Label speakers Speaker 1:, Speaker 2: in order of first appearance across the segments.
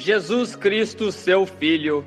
Speaker 1: Jesus Cristo, seu Filho,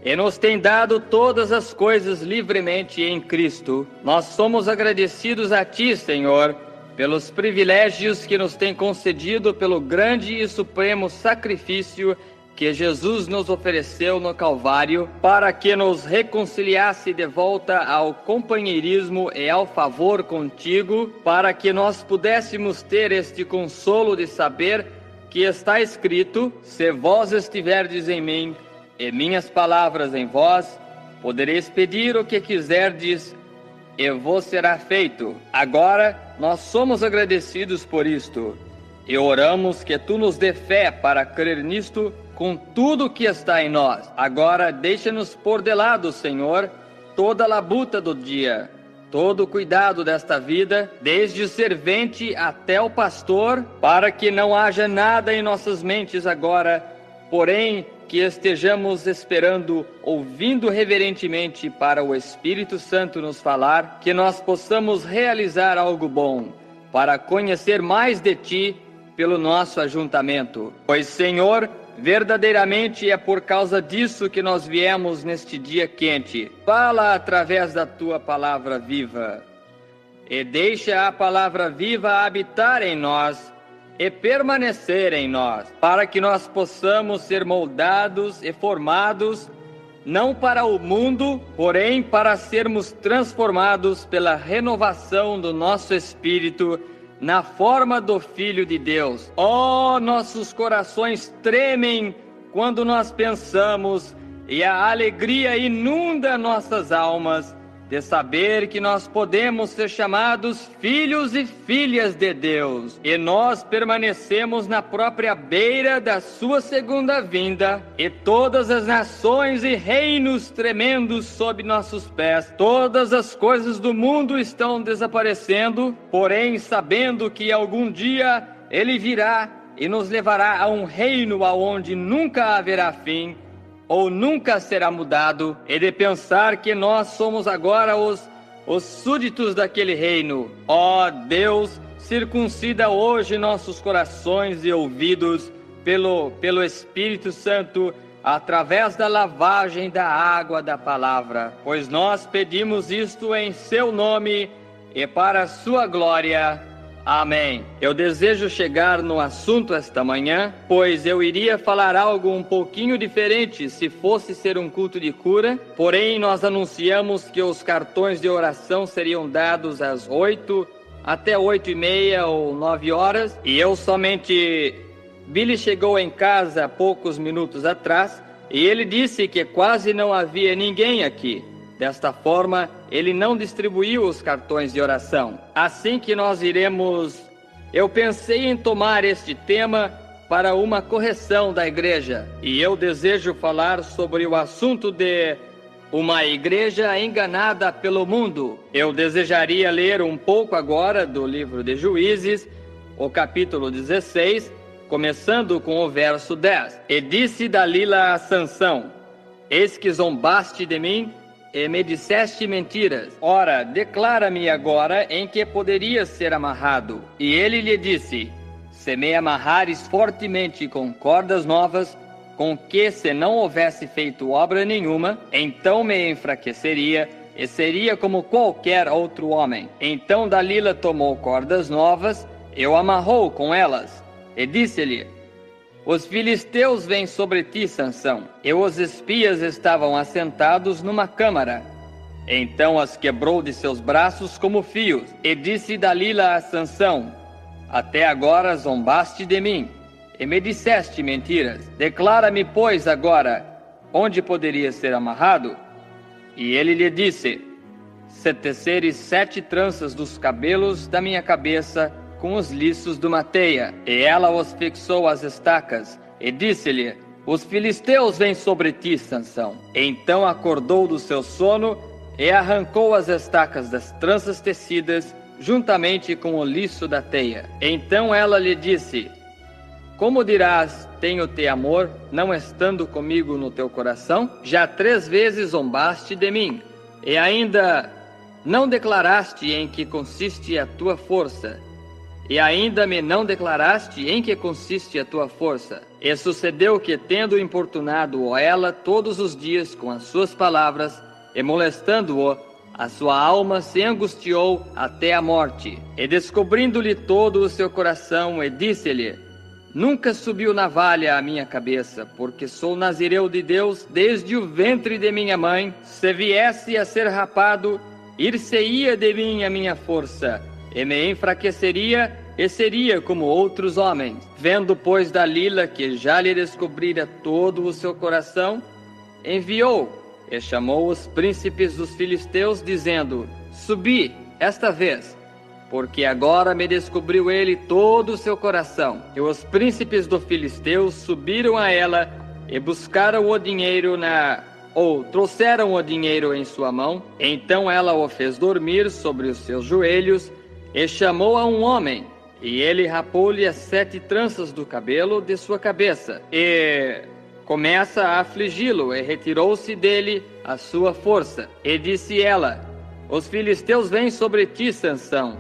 Speaker 1: e nos tem dado todas as coisas livremente em Cristo. Nós somos agradecidos a Ti, Senhor, pelos privilégios que nos tem concedido pelo grande e supremo sacrifício que Jesus nos ofereceu no Calvário, para que nos reconciliasse de volta ao companheirismo e ao favor contigo, para que nós pudéssemos ter este consolo de saber que está escrito: se vós estiverdes em mim e minhas palavras em vós, podereis pedir o que quiserdes e vos será feito. Agora nós somos agradecidos por isto e oramos que tu nos dê fé para crer nisto com tudo que está em nós. Agora deixa-nos pôr de lado, Senhor, toda a labuta do dia, todo o cuidado desta vida, desde o servente até o pastor, para que não haja nada em nossas mentes agora, porém que estejamos esperando, ouvindo reverentemente para o Espírito Santo nos falar, que nós possamos realizar algo bom, para conhecer mais de Ti pelo nosso ajuntamento. Pois, Senhor, verdadeiramente é por causa disso que nós viemos neste dia quente. Fala através da Tua palavra viva e deixa a palavra viva habitar em nós e permanecer em nós, para que nós possamos ser moldados e formados, não para o mundo, porém para sermos transformados pela renovação do nosso espírito na forma do Filho de Deus. Oh, nossos corações tremem quando nós pensamos, e a alegria inunda nossas almas de saber que nós podemos ser chamados filhos e filhas de Deus, e nós permanecemos na própria beira da sua segunda vinda, e todas as nações e reinos tremendo sob nossos pés. Todas as coisas do mundo estão desaparecendo, porém sabendo que algum dia Ele virá e nos levará a um reino aonde nunca haverá fim, ou nunca será mudado, e de pensar que nós somos agora os súditos daquele reino. Ó Deus, circuncida hoje nossos corações e ouvidos pelo Espírito Santo, através da lavagem da água da palavra, pois nós pedimos isto em seu nome e para a sua glória. Amém. Eu desejo chegar no assunto esta manhã, pois eu iria falar algo um pouquinho diferente se fosse ser um culto de cura, porém nós anunciamos que os cartões de oração seriam dados às 8 até 8:30 ou 9 horas, e Billy chegou em casa há poucos minutos atrás, e ele disse que quase não havia ninguém aqui. Desta forma, ele não distribuiu os cartões de oração. Assim que nós iremos... Eu pensei em tomar este tema para uma correção da igreja. E eu desejo falar sobre o assunto de uma igreja enganada pelo mundo. Eu desejaria ler um pouco agora do livro de Juízes, o capítulo 16, começando com o verso 10. E disse Dalila a Sansão: eis que zombaste de mim e me disseste mentiras. Ora, declara-me agora em que poderia ser amarrado. E ele lhe disse: se me amarrares fortemente com cordas novas, com que se não houvesse feito obra nenhuma, então me enfraqueceria e seria como qualquer outro homem. Então Dalila tomou cordas novas e o amarrou com elas, e disse-lhe: os filisteus vêm sobre ti, Sansão. E os espias estavam assentados numa câmara. Então as quebrou de seus braços como fios. E disse Dalila a Sansão: até agora zombaste de mim, e me disseste mentiras. Declara-me, pois, agora, onde poderia ser amarrado? E ele lhe disse: se teceres 7 tranças dos cabelos da minha cabeça com os liços de uma teia. E ela os fixou às estacas, e disse-lhe: os filisteus vêm sobre ti, Sansão. Então acordou do seu sono, e arrancou as estacas das tranças tecidas, juntamente com o liço da teia. Então ela lhe disse: como dirás, tenho-te amor, não estando comigo no teu coração? Já 3 vezes zombaste de mim, e ainda não declaraste em que consiste a tua força. E ainda me não declaraste em que consiste a tua força. E sucedeu que, tendo importunado-o ela todos os dias com as suas palavras, e molestando-o, a sua alma se angustiou até a morte. E descobrindo-lhe todo o seu coração, e disse-lhe: Nunca subiu navalha à minha cabeça, porque sou nazireu de Deus desde o ventre de minha mãe. Se viesse a ser rapado, ir-se-ia de mim a minha força, e me enfraqueceria, e seria como outros homens. Vendo, pois, Dalila que já lhe descobrira todo o seu coração, enviou e chamou os príncipes dos filisteus, dizendo: Subi esta vez, porque agora me descobriu ele todo o seu coração. E os príncipes dos filisteus subiram a ela e buscaram o dinheiro trouxeram o dinheiro em sua mão. Então ela o fez dormir sobre os seus joelhos e chamou a um homem, e ele rapou-lhe as 7 tranças do cabelo de sua cabeça, e começa a afligi-lo, e retirou-se dele a sua força. E disse ela: Os filisteus vêm sobre ti, Sansão.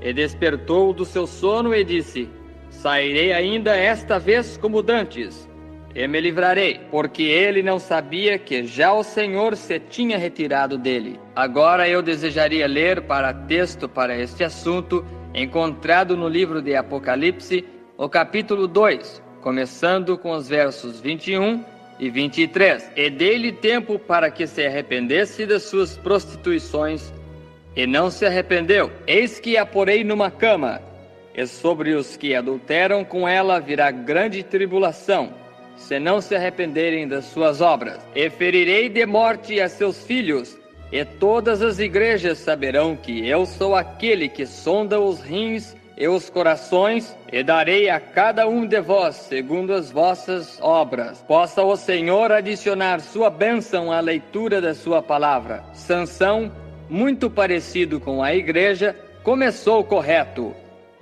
Speaker 1: E despertou do seu sono e disse: Sairei ainda esta vez como dantes, e me livrarei, porque ele não sabia que já o Senhor se tinha retirado dele. Agora eu desejaria ler texto para este assunto, encontrado no livro de Apocalipse, o capítulo 2, começando com os versos 21 e 23. E dei-lhe tempo para que se arrependesse das suas prostituições, e não se arrependeu. Eis que a porei numa cama, e sobre os que adulteram com ela virá grande tribulação, se não se arrependerem das suas obras. E ferirei de morte a seus filhos, e todas as igrejas saberão que eu sou aquele que sonda os rins e os corações, e darei a cada um de vós segundo as vossas obras. Possa o Senhor adicionar sua bênção à leitura da sua palavra. Sansão, muito parecido com a igreja, começou correto.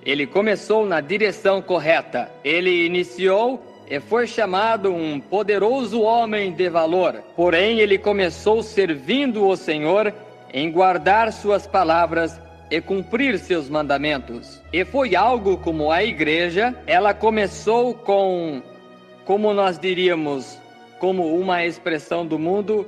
Speaker 1: Ele começou na direção correta. Ele iniciou e foi chamado um poderoso homem de valor. Porém, ele começou servindo o Senhor em guardar suas palavras e cumprir seus mandamentos. E foi algo como a igreja. Ela começou como nós diríamos, como uma expressão do mundo,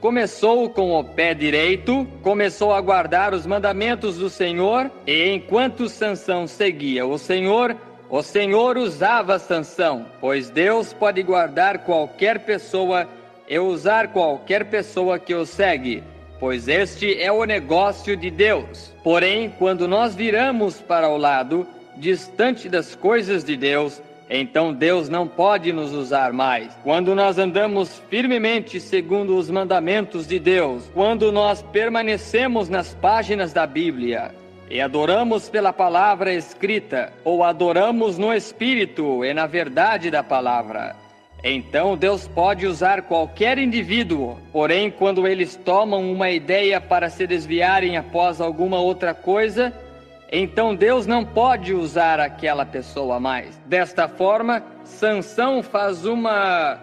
Speaker 1: começou com o pé direito, começou a guardar os mandamentos do Senhor, e enquanto Sansão seguia o Senhor usava Sansão, pois Deus pode guardar qualquer pessoa e usar qualquer pessoa que o segue, pois este é o negócio de Deus. Porém, quando nós viramos para o lado, distante das coisas de Deus, então Deus não pode nos usar mais. Quando nós andamos firmemente segundo os mandamentos de Deus, quando nós permanecemos nas páginas da Bíblia e adoramos pela palavra escrita, ou adoramos no Espírito e na verdade da palavra, então Deus pode usar qualquer indivíduo. Porém, quando eles tomam uma ideia para se desviarem após alguma outra coisa, então Deus não pode usar aquela pessoa mais. Desta forma, Sansão faz uma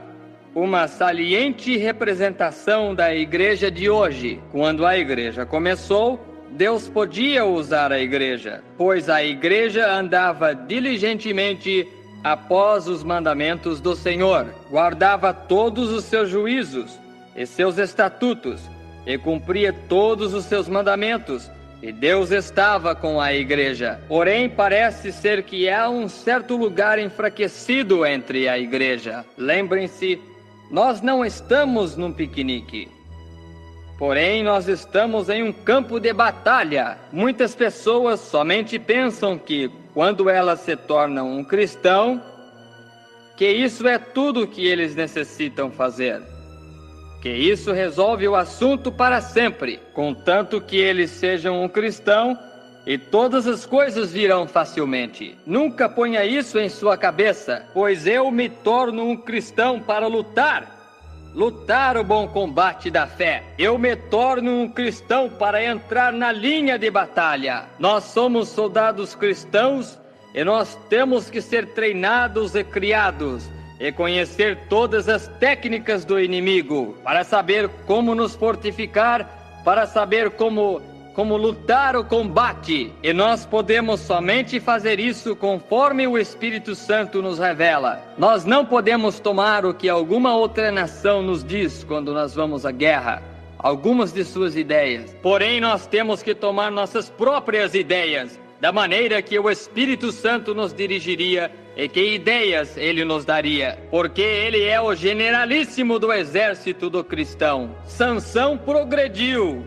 Speaker 1: saliente representação da igreja de hoje. Quando a igreja começou, Deus podia usar a igreja, pois a igreja andava diligentemente após os mandamentos do Senhor, guardava todos os seus juízos e seus estatutos, e cumpria todos os seus mandamentos, e Deus estava com a igreja. Porém, parece ser que há um certo lugar enfraquecido entre a igreja. Lembrem-se, nós não estamos num piquenique, porém nós estamos em um campo de batalha. Muitas pessoas somente pensam que quando elas se tornam um cristão, que isso é tudo que eles necessitam fazer, que isso resolve o assunto para sempre, contanto que eles sejam um cristão, e todas as coisas virão facilmente. Nunca ponha isso em sua cabeça, pois eu me torno um cristão para lutar o bom combate da fé. Eu me torno um cristão para entrar na linha de batalha. Nós somos soldados cristãos e nós temos que ser treinados e criados e conhecer todas as técnicas do inimigo para saber como nos fortificar, para saber como como lutar o combate, e nós podemos somente fazer isso conforme o Espírito Santo nos revela. Nós não podemos tomar o que alguma outra nação nos diz quando nós vamos à guerra, algumas de suas ideias. Porém, nós temos que tomar nossas próprias ideias, da maneira que o Espírito Santo nos dirigiria e que ideias ele nos daria, porque ele é o generalíssimo do exército do cristão. Sansão progrediu